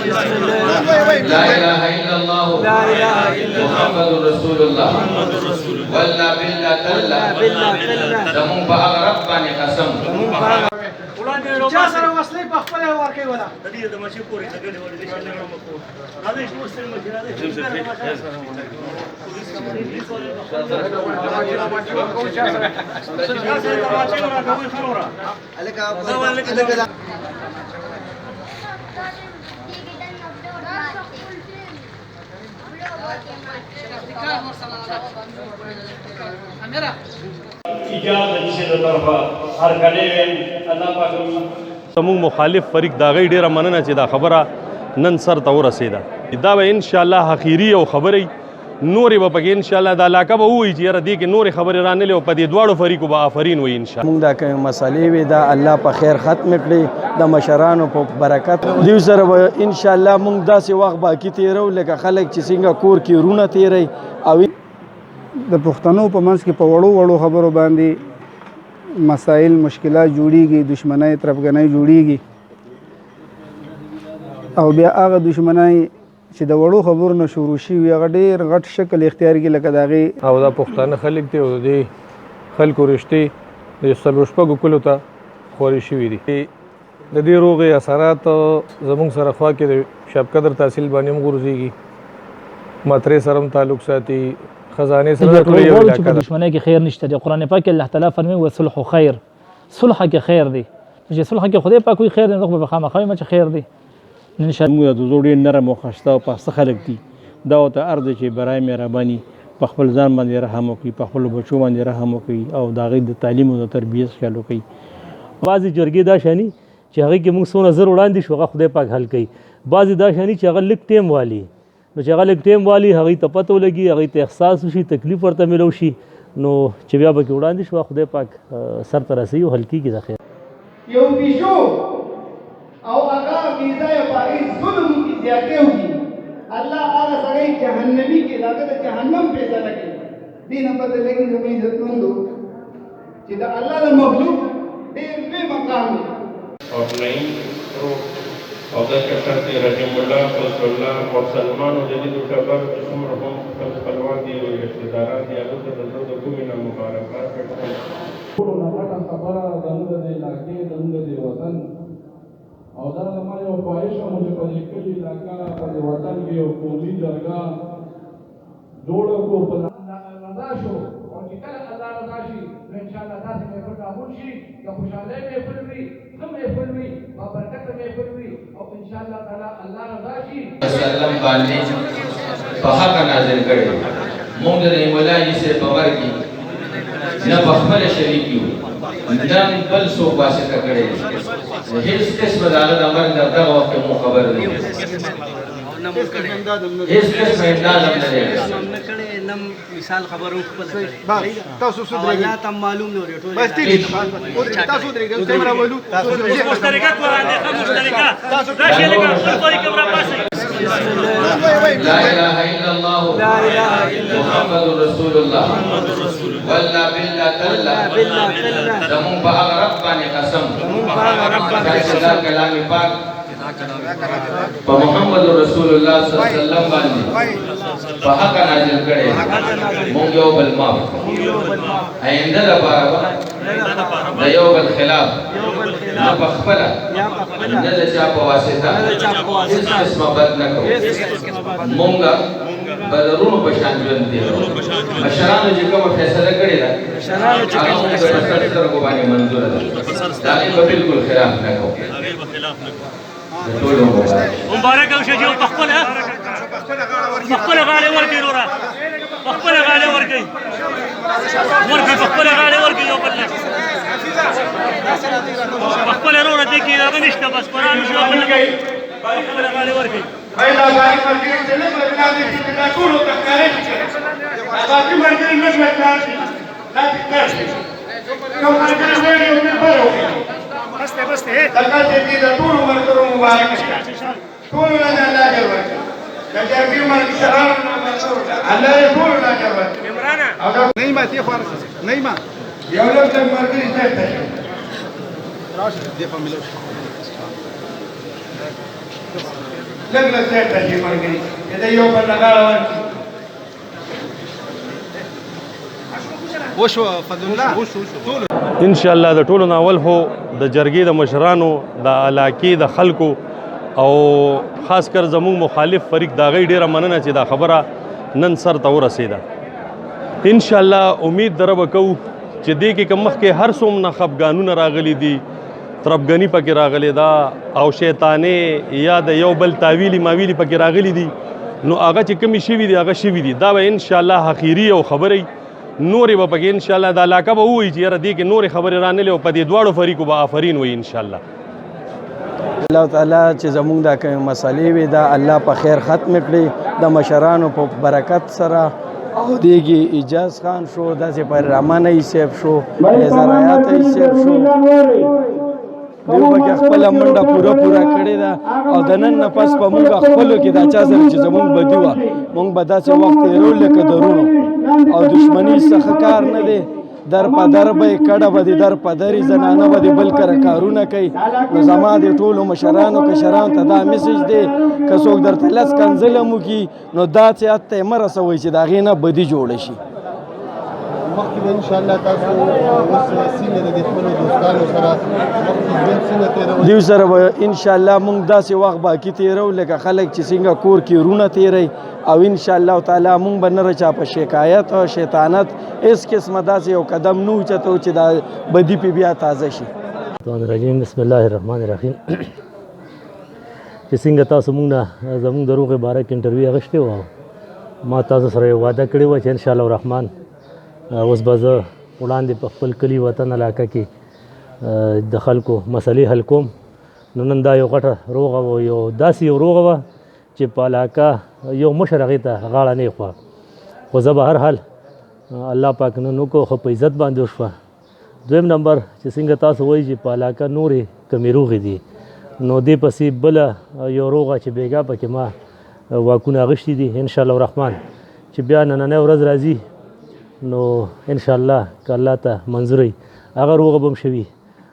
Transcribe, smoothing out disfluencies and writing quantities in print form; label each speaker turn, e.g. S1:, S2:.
S1: لا إله إلا الله محمد رسول الله والله بالله تلا زمون بأغ رباني قسم
S2: چا سره وسلې په خپل ورکې ولا
S3: زموږ مخالف فریق دا غي ډیره مننه چې دا خبره نن سر ته ورسېده دا به ان شاء الله اخیری او خبرې نورې به پکې ان شاء الله د علاقه به وایي چې یاره دې کې نورې خبرې رانلې او په دې دواړو فریقو به آفرین وي ان شاء الله
S4: موږ دا کوم مسالې وي دا الله په خیر ختم کړي د مشرانو په برکت دیو سره به ان شاء الله موږ داسې وخت باقي تیرو لکه خلک چې څنګه کور کې رونه تیری او
S5: د پښتنو په منځ کې په وړو وړو خبرو باندې مسائل مشکلات جوړیږي دشمنۍ طرفګنۍ جوړیږي او بیا هغه دشمنۍ چې د وړو خبرو نه شروع شي هغه ډېر غټ شکل اختیار کړي لکه د هغې
S6: او دا پښتانه خلک دي او د دې خلکو رشتې د څلور شپږو کلو ته خورې شوي دي د دې روغې اثرات زموږ سره خوا کې د شب قدر تحصیل باندې هم غورځېږي مطرې سره هم تعلق ساتي خزانه سره ټول یو علاقه ده
S7: دشمنی کې خیر نشته دی قرآن پاک الله تعالی فرمایي وصلح خیر صلح کې خیر دی چې صلح کې خدای پاک وي خیر نه خو به خامخا ما چې خیر دی ان شاء الله
S4: موږ د زوړې نرم او خسته او پاسته خلک دي دا ته ارزه چې برای مهرباني په خپل ځان باندې رحم وکړي په خپل بچو باندې رحم وکړي او د هغې د تعلیم او د تربیت خیال وکړي
S7: بعضې جرګې دا شاني چې هغې کې موږ څونه زر وړاندې شو هغه خدای پاک حل کوي بعضې دا شاني چې هغه لږ ټیم والي نو چې هغه لږ ټیم والي هغې ته پته ولګي هغې ته احساس وشي تکلیف ورته میلو شي نو چې بیا به کې وړاندې شو خدای پاک سر ته رسوي او حل کېږي د خیر
S2: یو پیشو او هغه میزه یې پاغې ظلم کې زیاتې وکړي الله هغه سړی جهنمي کې د هغه د جهنم فیصله کوي دې نه پته لګي زموږ عزتمندو چې د الله د مخلوق ډېر لوی مقام دی
S8: اور نئی عہدہ کے کرتے رحم اللہ فضل اللہ اور سلمان و جدید الٹبر جسم رحم خلوان دی و رشتہ داران دی اگر تو دلدر دکو منا مبارکات کرتے ہیں
S9: نغټه خبره زموږ د علاقې زموږ د وطن او دا زما یو خواهش هم چې په دې کلي علاقه په دې وطن کې یو قومي جرګه جوړه کړو په رضا شو او چې کله الله رضا شي نو انشاءالله داسې محفل راغون شي د خوشحالۍ محفل وي ښه محفل وي بابرکته محفل وي او انشاءالله تعالی الله رضا شي
S1: وسلم باندې په حق نازل کړي موږ د مولا یې سره په مرګي نه په خپل شریک یو نن بل څوک واسطه کړي هیڅ قسم د هغه د مرګ دغه وخت مو خبر نه هیڅ قسم امداد هم نه دی
S2: نم مثال خبرو خپل کړي تاسو سودري تم معلوم نه ورته بس ټیک تاسو درګم کیمرا ولو مشترکات وړاندې مشترکات تاسو دا شی لګا خپل طریقې ورا پاسه
S1: لا اله الا الله محمد رسول الله والله بالله تلا زمون بأغ رباني قسم فیصلہ کلام پاک محمد رسول الله صلی الله علیه وسلم باندې په حق نازل کړي مونږ یو بل معاف آینده لپاره د یو بل خلاف نه په خپل نه د چا په واسطه هیڅ قسمه بد نه کوو مونږ بدرونو په شان ژوند دی مشرانو چې کومه فیصله کړې ده هغه موږ په سر سترګو باندې منظور ده دا به بالکل خلاف نه کوو
S7: مبارک او شجاع خپل غاړه ورکړي ورا خپل غاړه ورکړي خپل غاړه ورکړي یو بل خپل ورو دې کې راغلی نشته بس قرآن شو خپل غاړه ورکړي
S2: ایدا باندې مرګ دې نه بنا دې چې دا ټول تکارې باقي مرګ دې نه بنا دي لا تکارې کوم مرګ دې یو نه پرو بسته دغه دې د ټول مرګرو مبارک ټول نه الله جل وعلا دا دې مرګ سره الله دې ټول نه جل وعلا عمران نه ما تی خور نه ما یو له څنګه مرګ دې ته راشه دې په ملو لږ لږ سیټ راځي ملګري چې د یو بل لګاړه ورکړي
S3: ان شاء الله د ټولو ناول هو د جرګې د مشرانو د علاقې د خلکو او خاص کر زموږ مخالف فریق دا غي ډیره مننه چې دا خبره نن سر ته ورسېده ان شاء الله امید درب کو چې دې کې کوم مخ کې هر څوم نه خفګانونه راغلي دي تربګنی پکې راغلي دا او شیطانې یا د یو بل تاویلی ماویلی پکې راغلي دي نو هغه چې کمی شوي دي هغه شوي دي دا به ان شاء الله اخیری او خبرې نورې به پکې ان شاء الله د علاقه به ووایي چې یاره دې کې نورې خبرې رانلې او په دې دواړو فریقو به آفرین وي ان شاء الله
S4: الله تعالی چې زمونږ دا کومې مسالې وي دا الله په خیر ختم کړي د مشرانو په برکت سره او دیږي اجاز خان شو داسې پر رحمان ایسیب شو زرایات ایسیب شو دیو پکې خپل منډه پوره کړې ده او د نن نه پس په موږ خپلو کې دا چا سره چې زمونږ بدي وه موږ به داسې وخت تېرول لکه درونو او دشمنی څخه کار نه دی در په در به یې کډه به دي در په درې زنانه به دي بل کره کارونه کوي نو زما د ټولو مشرانو کشرانو ته دا میسج دی که څوک درته لس کنځله هم وکړي نو دا سیات ته یې مه رسوئ چې د هغې نه بدي جوړه شي
S10: مخکې به انشاءالله تاسو اوس څنګه د خپلو دوستانو سره مخکې ژوند څنګه تېروئ
S4: دیو سره به انشاءالله موږ داسې وخت باقي تېرو لکه خلک چې څنګه کور کې رونه تېروي او انشاءالله تعالی موږ به نه رچا په شکایت او شیطانت هېڅ قسمه داسې یو قدم نه اوچتو چې دا بدي پې بیا تازه شي
S7: رجیم بسم الله الرحمن الرحیم چې څنګه تاسو موږ نه زموږ د روغې باره کې انټرویو اخیستې وه ما تاسو سره یو وعده کړې وه چې انشاءالله الرحمن اوس به زه وړاندې په خپل کلي وطن علاقه کې د خلکو مسلې حل کوم نو نن دا یو غټه روغه وه یو داسې یو روغه وه چې په علاقه یو مشر هغې ته غاړه نه خوا خو زه به هر حال الله پاک نن وکړو خو په عزت باندې وشوه دویم نمبر چې څنګه تاسو وایي چې په علاقه نورې کمې روغې دي نو دې پسې بله یو روغه چې بیګا پکې ما واکونه اخیستي دي انشاءالله الرحمن چې بیا نننۍ ورځ راځي نو انشاءالله که الله ته منظور وي هغه روغه به هم شوي